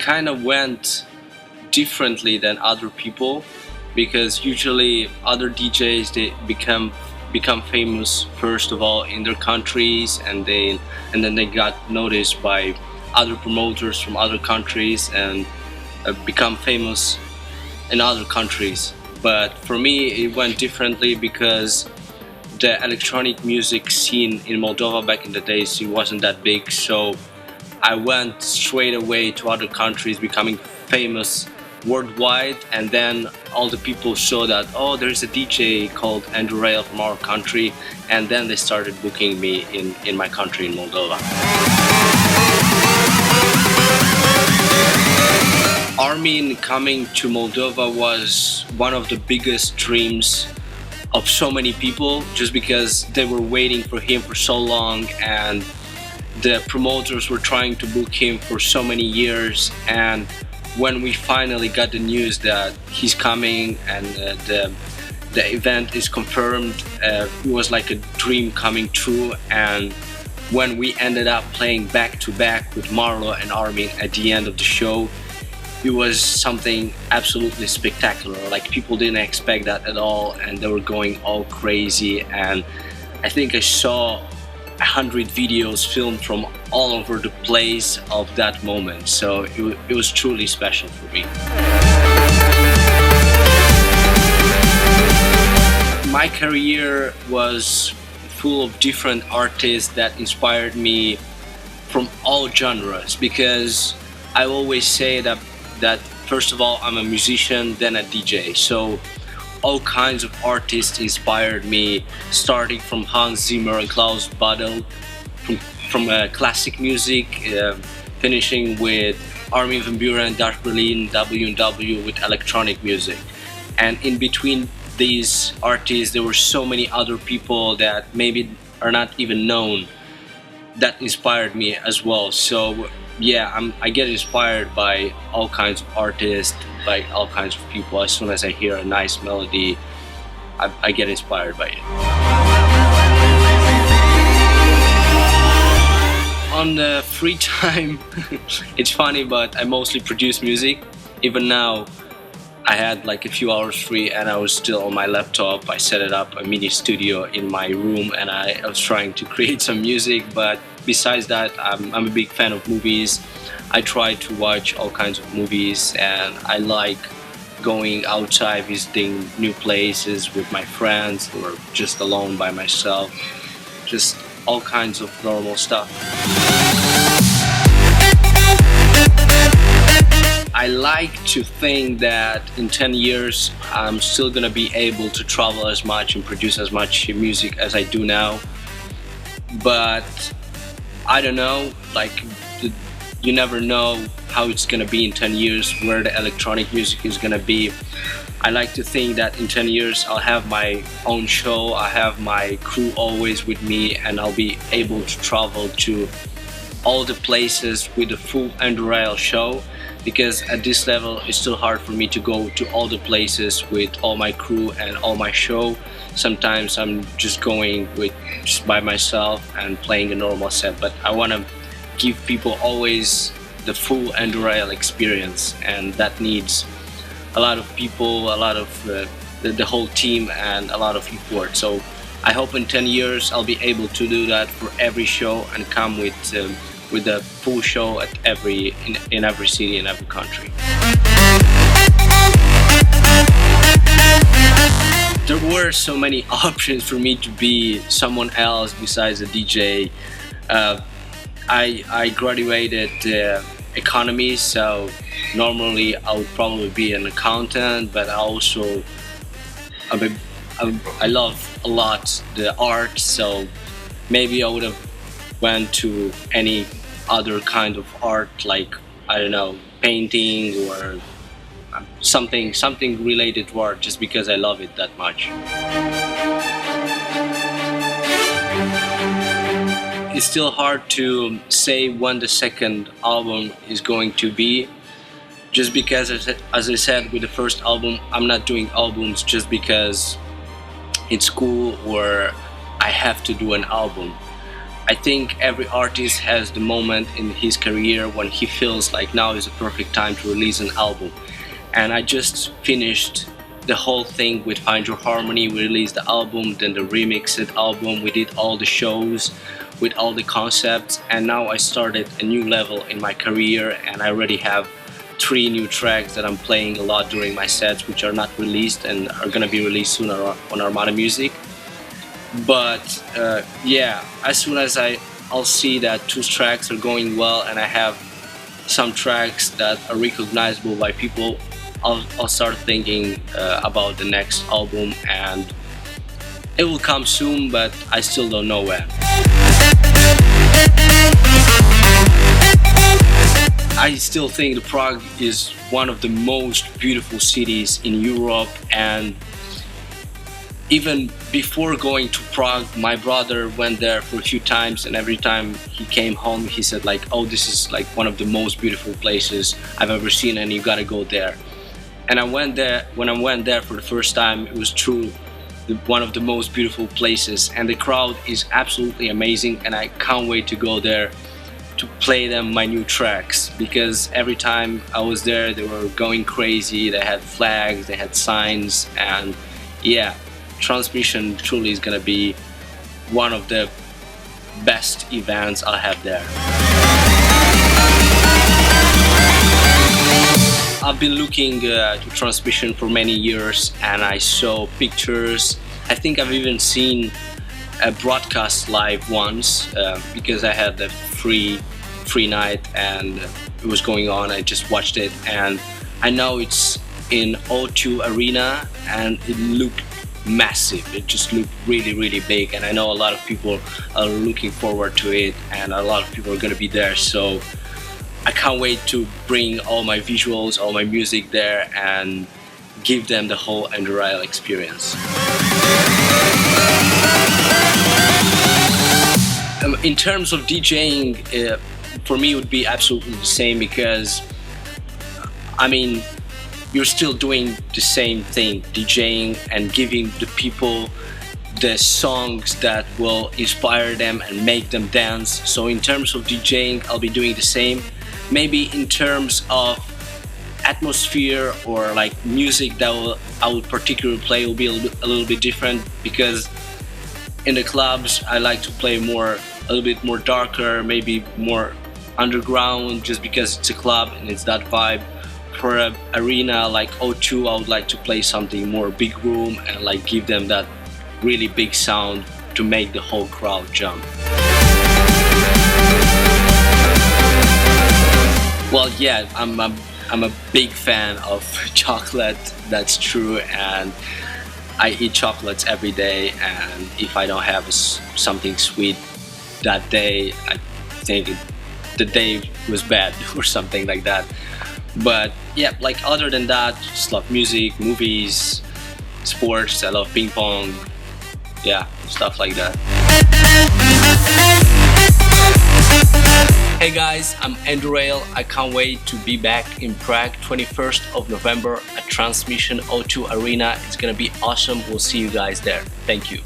kind of went differently than other people, because usually other DJs, they become famous first of all in their countries, and then they got noticed by other promoters from other countries and become famous in other countries. But for me it went differently, because the electronic music scene in Moldova back in the days, it wasn't that big, so I went straight away to other countries, becoming famous worldwide, and then all the people saw that, oh, there's a DJ called Rayel from our country, and then they started booking me in my country, in Moldova. Armin coming to Moldova was one of the biggest dreams of so many people, just because they were waiting for him for so long, and the promoters were trying to book him for so many years. And when we finally got the news that he's coming and the event is confirmed, it was like a dream coming true. And when we ended up playing back to back with Marlo and Armin at the end of the show, it was something absolutely spectacular. Like, people didn't expect that at all, and they were going all crazy. And I think I saw 100 videos filmed from all over the place of that moment, so it was truly special for me. My career was full of different artists that inspired me from all genres, because I always say that first of all, I'm a musician, then a DJ, so all kinds of artists inspired me, starting from Hans Zimmer and Klaus Badel, from classic music, finishing with Armin van Buuren, Dark Berlin, W&W with electronic music. And in between these artists, there were so many other people that maybe are not even known that inspired me as well. So yeah, I get inspired by all kinds of artists, by all kinds of people. As soon as I hear a nice melody, I get inspired by it. On the free time, it's funny, but I mostly produce music. Even now, I had like a few hours free and I was still on my laptop. I set it up, a mini studio in my room, and I was trying to create some music. But besides that, I'm a big fan of movies. I try to watch all kinds of movies, and I like going outside, visiting new places with my friends, or just alone by myself. Just all kinds of normal stuff. I like to think that in 10 years I'm still gonna be able to travel as much and produce as much music as I do now. But I don't know, like, you never know how it's gonna be in 10 years, where the electronic music is gonna be. I like to think that in 10 years I'll have my own show, I have my crew always with me, and I'll be able to travel to all the places with a full Rayel show. Because at this level it's still hard for me to go to all the places with all my crew and all my show. Sometimes I'm just going just by myself and playing a normal set, but I want to give people always the full Rayel experience, and that needs a lot of people, a lot of the whole team, and a lot of effort. So I hope in 10 years I'll be able to do that for every show and come with a full show at in every city, in every country. There were so many options for me to be someone else besides a DJ. I graduated economy, so normally I would probably be an accountant, but I love a lot the art, so maybe I would have went to any other kind of art, like, I don't know, painting or something related to art, just because I love it that much. It's still hard to say when the second album is going to be, just because, as I said with the first album, I'm not doing albums just because it's cool or I have to do an album. I think every artist has the moment in his career when he feels like now is the perfect time to release an album. And I just finished the whole thing with Find Your Harmony. We released the album, then the remixed album, we did all the shows with all the concepts, and now I started a new level in my career, and I already have 3 new tracks that I'm playing a lot during my sets, which are not released and are gonna be released soon on Armada Music. But yeah, as soon as I'll see that 2 tracks are going well and I have some tracks that are recognizable by people, I'll start thinking about the next album, and it will come soon, but I still don't know when. I still think that Prague is one of the most beautiful cities in Europe, and even before going to Prague, my brother went there for a few times, and every time he came home he said like, oh, this is like one of the most beautiful places I've ever seen and you gotta go there. And I went there. When I went there for the first time, it was true one of the most beautiful places, and the crowd is absolutely amazing, and I can't wait to go there to play them my new tracks, because every time I was there they were going crazy. They had flags, they had signs, and yeah, Transmission truly is gonna be one of the best events I'll have there. I've been looking to Transmission for many years, and I saw pictures. I think I've even seen a broadcast live once because I had the free night and it was going on. I just watched it, and I know it's in O2 Arena and it looked massive. It just looked really big, and I know a lot of people are looking forward to it, and a lot of people are gonna be there, so I can't wait to bring all my visuals, all my music there, and give them the whole Rayel experience. In terms of DJing, for me it would be absolutely the same, because I mean, you're still doing the same thing, DJing and giving the people the songs that will inspire them and make them dance. So in terms of DJing, I'll be doing the same. Maybe in terms of atmosphere or like music that I will particularly play will be a little bit different, because in the clubs I like to play a little bit more darker, maybe more underground, just because it's a club and it's that vibe. For an arena like O2, I would like to play something more big room and like give them that really big sound to make the whole crowd jump. Well, yeah, I'm a big fan of chocolate, that's true, and I eat chocolates every day, and if I don't have something sweet that day, I think the day was bad or something like that. But yeah, like other than that, just love music, movies, sports. I love ping pong, yeah, stuff like that. Hey guys, I'm Rayel. I can't wait to be back in Prague 21st of November at Transmission O2 Arena. It's gonna be awesome. We'll see you guys there. Thank you.